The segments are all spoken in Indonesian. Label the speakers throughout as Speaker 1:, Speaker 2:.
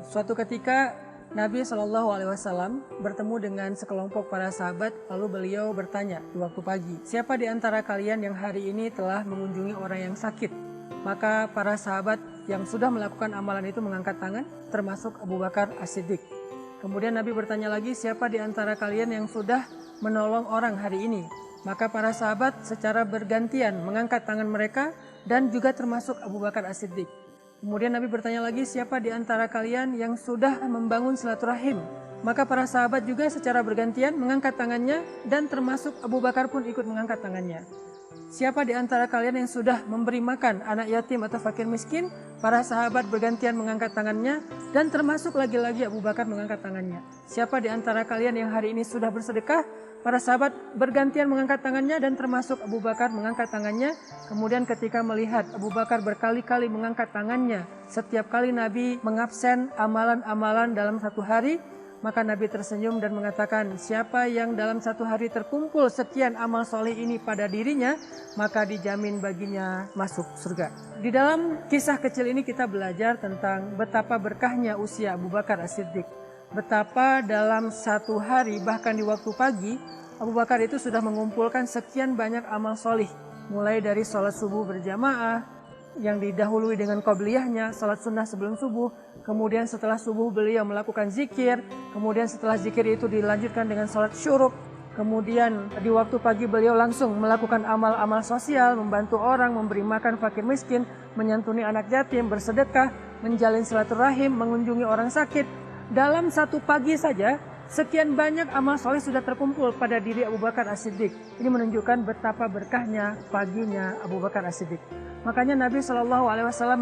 Speaker 1: Suatu ketika Nabi SAW bertemu dengan sekelompok para sahabat, lalu beliau bertanya di waktu pagi, siapa di antara kalian yang hari ini telah mengunjungi orang yang sakit? Maka para sahabat yang sudah melakukan amalan itu mengangkat tangan, termasuk Abu Bakar As-Siddiq. Kemudian Nabi bertanya lagi, siapa di antara kalian yang sudah menolong orang hari ini? Maka para sahabat secara bergantian mengangkat tangan mereka dan juga termasuk Abu Bakar As-Siddiq. Kemudian Nabi bertanya lagi, siapa di antara kalian yang sudah membangun silaturahim? Maka para sahabat juga secara bergantian mengangkat tangannya dan termasuk Abu Bakar pun ikut mengangkat tangannya. Siapa di antara kalian yang sudah memberi makan anak yatim atau fakir miskin? Para sahabat bergantian mengangkat tangannya dan termasuk lagi-lagi Abu Bakar mengangkat tangannya. Siapa di antara kalian yang hari ini sudah bersedekah? Para sahabat bergantian mengangkat tangannya dan termasuk Abu Bakar mengangkat tangannya. Kemudian ketika melihat Abu Bakar berkali-kali mengangkat tangannya, setiap kali Nabi mengabsen amalan-amalan dalam satu hari, maka Nabi tersenyum dan mengatakan, siapa yang dalam satu hari terkumpul sekian amal soleh ini pada dirinya, maka dijamin baginya masuk surga. Di dalam kisah kecil ini kita belajar tentang betapa berkahnya usia Abu Bakar As-Siddiq. Betapa dalam satu hari, bahkan di waktu pagi, Abu Bakar itu sudah mengumpulkan sekian banyak amal soleh. Mulai dari sholat subuh berjamaah, yang didahului dengan qobliyahnya, sholat sunnah sebelum subuh. Kemudian setelah subuh beliau melakukan zikir. Kemudian setelah zikir itu dilanjutkan dengan sholat syuruk. Kemudian di waktu pagi beliau langsung melakukan amal-amal sosial, membantu orang, memberi makan fakir miskin, menyantuni anak yatim, bersedekah, menjalin silaturahim, mengunjungi orang sakit. Dalam satu pagi saja, sekian banyak amal soleh sudah terkumpul pada diri Abu Bakar As-Siddiq. Ini menunjukkan betapa berkahnya paginya Abu Bakar As-Siddiq. Makanya Nabi SAW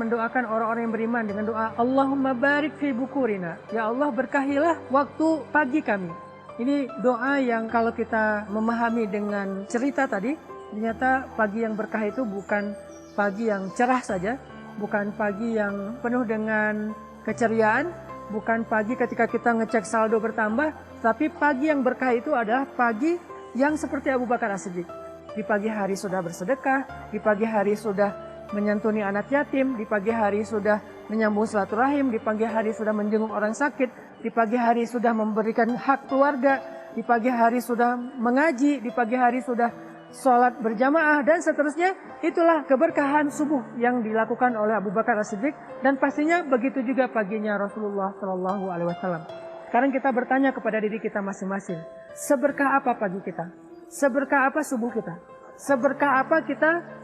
Speaker 1: mendoakan orang-orang yang beriman dengan doa, Allahumma barik fi bukurina. Ya Allah, berkahilah waktu pagi kami. Ini doa yang kalau kita memahami dengan cerita tadi, ternyata pagi yang berkah itu bukan pagi yang cerah saja, bukan pagi yang penuh dengan keceriaan, bukan pagi ketika kita ngecek saldo bertambah, tapi pagi yang berkah itu adalah pagi yang seperti Abu Bakar As-Siddiq. Di pagi hari sudah bersedekah, di pagi hari sudah menyantuni anak yatim, di pagi hari sudah menyambung silaturahim, di pagi hari sudah menjenguk orang sakit, di pagi hari sudah memberikan hak keluarga, di pagi hari sudah mengaji, di pagi hari sudah sholat berjamaah, dan seterusnya. Itulah keberkahan subuh yang dilakukan oleh Abu Bakar As-Siddiq, dan pastinya begitu juga paginya Rasulullah SAW. Sekarang kita bertanya kepada diri kita masing-masing, seberkah apa pagi kita? Seberkah apa subuh kita? Seberkah apa kita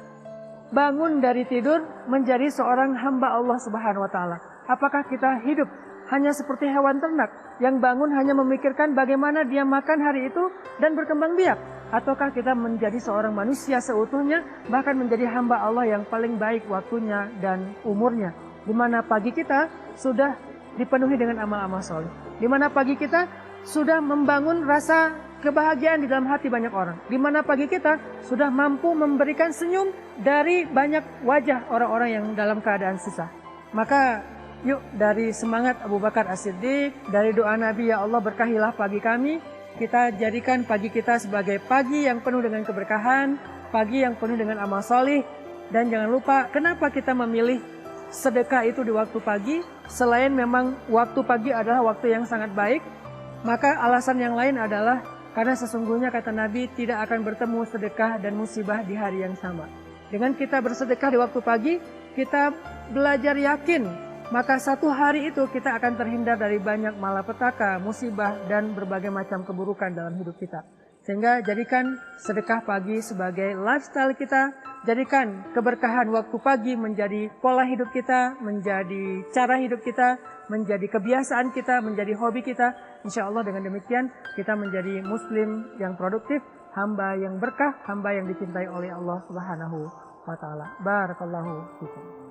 Speaker 1: bangun dari tidur menjadi seorang hamba Allah Subhanahu wa Ta'ala? Apakah kita hidup hanya seperti hewan ternak yang bangun hanya memikirkan bagaimana dia makan hari itu dan berkembang biak? Ataukah kita menjadi seorang manusia seutuhnya, bahkan menjadi hamba Allah yang paling baik waktunya dan umurnya, di mana pagi kita sudah dipenuhi dengan amal-amal soleh, di mana pagi kita sudah membangun rasa kebahagiaan di dalam hati banyak orang, di mana pagi kita sudah mampu memberikan senyum dari banyak wajah orang-orang yang dalam keadaan susah. Maka yuk, dari semangat Abu Bakar As-Siddiq, dari doa Nabi, ya Allah berkahilah pagi kami, kita jadikan pagi kita sebagai pagi yang penuh dengan keberkahan, pagi yang penuh dengan amal solih. Dan jangan lupa, kenapa kita memilih sedekah itu di waktu pagi? Selain memang waktu pagi adalah waktu yang sangat baik, maka alasan yang lain adalah karena sesungguhnya kata Nabi, tidak akan bertemu sedekah dan musibah di hari yang sama. Dengan kita bersedekah di waktu pagi, kita belajar yakin, maka satu hari itu kita akan terhindar dari banyak malapetaka, musibah, dan berbagai macam keburukan dalam hidup kita. Sehingga jadikan sedekah pagi sebagai lifestyle kita, jadikan keberkahan waktu pagi menjadi pola hidup kita, menjadi cara hidup kita, menjadi kebiasaan kita, menjadi hobi kita. Insya Allah dengan demikian kita menjadi muslim yang produktif, hamba yang berkah, hamba yang dicintai oleh Allah Subhanahu wa Ta'ala. Barakallahu fikum.